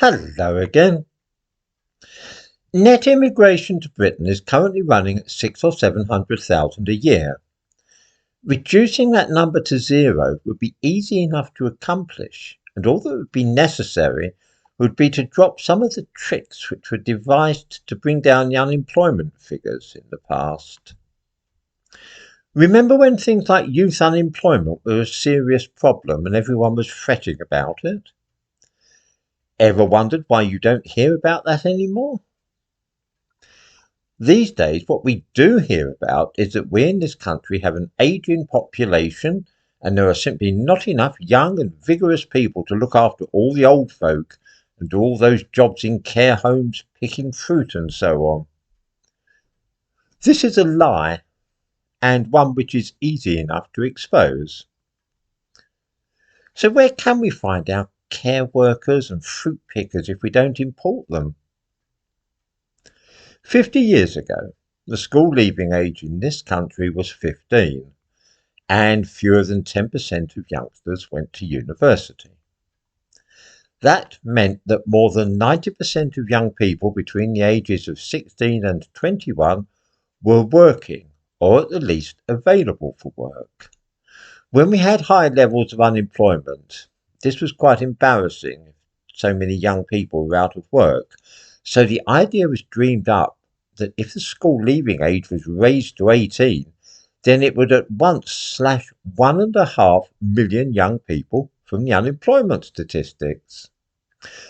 Hello again. Net immigration to Britain is currently running at 600,000 or 700,000 a year. Reducing that number to zero would be easy enough to accomplish, and all that would be necessary would be to drop some of the tricks which were devised to bring down the unemployment figures in the past. Remember when things like youth unemployment were a serious problem and everyone was fretting about it? Ever wondered why you don't hear about that anymore? These days, what we do hear about is that we in this country have an ageing population and there are simply not enough young and vigorous people to look after all the old folk and do all those jobs in care homes, picking fruit and so on. This is a lie, and one which is easy enough to expose. So where can we find our care workers and fruit pickers if we don't import them? 50 years ago, the school leaving age in this country was 15, and fewer than 10% of youngsters went to university. That meant that more than 90% of young people between the ages of 16 and 21 were working, or at the least available for work. When we had high levels of unemployment, this was quite embarrassing. So many young people were out of work. So the idea was dreamed up that if the school leaving age was raised to 18, then it would at once slash 1.5 million young people from the unemployment statistics.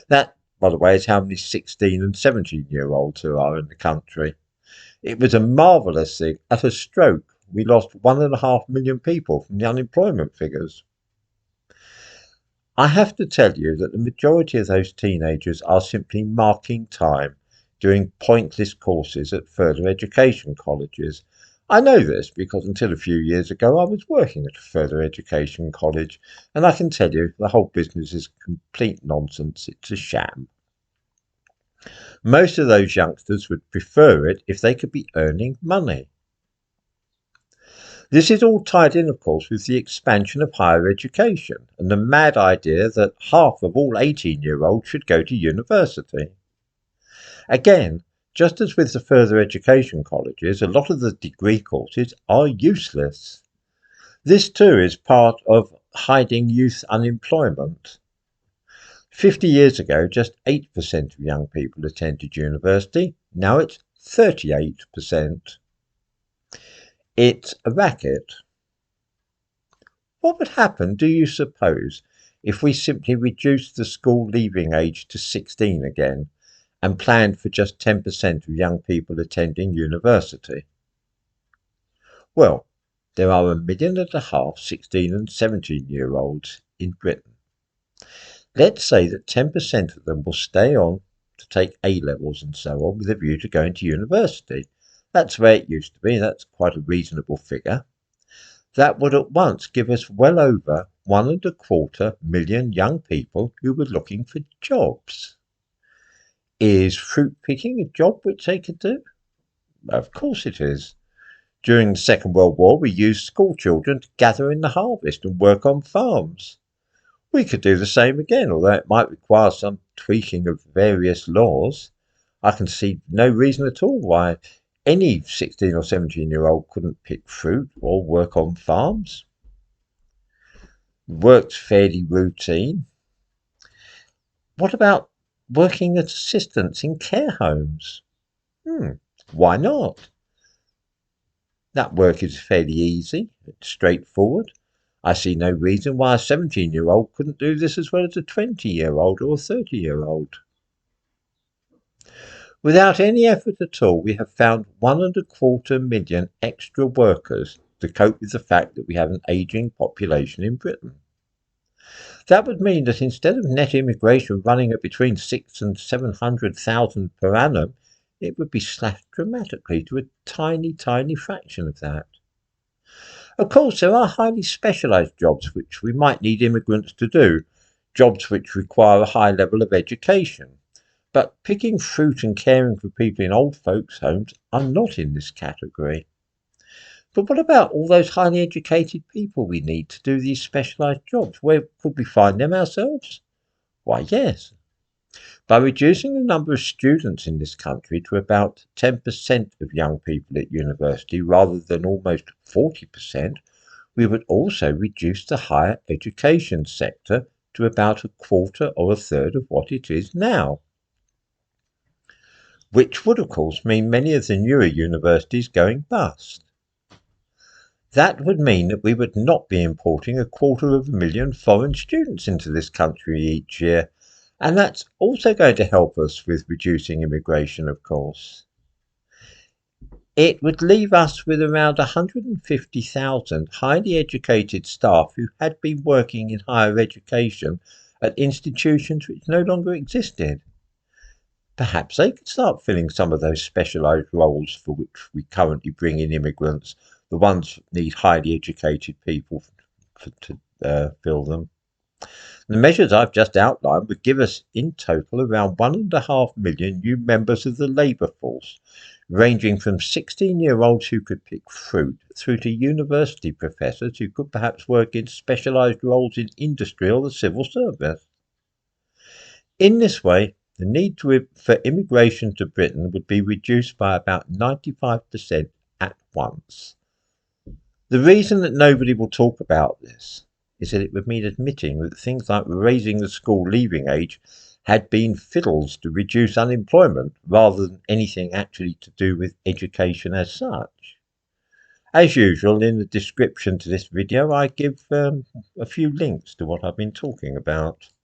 That, by the way, is how many 16 and 17-year-olds there are in the country. It was a marvellous thing. At a stroke, we lost 1.5 million people from the unemployment figures. I have to tell you that the majority of those teenagers are simply marking time, doing pointless courses at further education colleges. I know this because until a few years ago I was working at a further education college, and I can tell you the whole business is complete nonsense. It's a sham. Most of those youngsters would prefer it if they could be earning money. This is all tied in, of course, with the expansion of higher education and the mad idea that half of all 18-year-olds should go to university. Again, just as with the further education colleges, a lot of the degree courses are useless. This too is part of hiding youth unemployment. 50 years ago, just 8% of young people attended university. Now it's 38%. It's a racket. What would happen, do you suppose, if we simply reduced the school leaving age to 16 again and planned for just 10% of young people attending university? Well, there are 1.5 million 16 and 17-year-olds in Britain. Let's say that 10% of them will stay on to take A-levels and so on with a view to going to university. That's where it used to be. That's quite a reasonable figure. That would at once give us well over 1.25 million young people who were looking for jobs. Is fruit picking a job which they could do? Of course it is. During the Second World War, we used school children to gather in the harvest and work on farms. We could do the same again, although it might require some tweaking of various laws. I can see no reason at all why any 16 or 17-year-old couldn't pick fruit or work on farms. Work's fairly routine. What about working as assistants in care homes? Why not? That work is fairly easy, it's straightforward. I see no reason why a 17-year-old couldn't do this as well as a 20-year-old or a 30-year-old. Without any effort at all, we have found 1.25 million extra workers to cope with the fact that we have an ageing population in Britain. That would mean that instead of net immigration running at between 600,000 and 700,000 per annum, it would be slashed dramatically to a tiny, tiny fraction of that. Of course, there are highly specialised jobs which we might need immigrants to do, jobs which require a high level of education. But picking fruit and caring for people in old folks' homes are not in this category. But what about all those highly educated people we need to do these specialised jobs? Where could we find them ourselves? Why, yes. By reducing the number of students in this country to about 10% of young people at university rather than almost 40%, we would also reduce the higher education sector to about a quarter or a third of what it is now, which would of course mean many of the newer universities going bust. That would mean that we would not be importing 250,000 foreign students into this country each year, and that's also going to help us with reducing immigration, of course. It would leave us with around 150,000 highly educated staff who had been working in higher education at institutions which no longer existed. Perhaps they could start filling some of those specialised roles for which we currently bring in immigrants, the ones that need highly educated people to fill them. The measures I've just outlined would give us in total around 1.5 million new members of the labour force, ranging from 16-year-olds who could pick fruit through to university professors who could perhaps work in specialised roles in industry or the civil service. In this way, the need for immigration to Britain would be reduced by about 95% at once. The reason that nobody will talk about this is that it would mean admitting that things like raising the school leaving age had been fiddles to reduce unemployment rather than anything actually to do with education as such. As usual, in the description to this video I give a few links to what I've been talking about.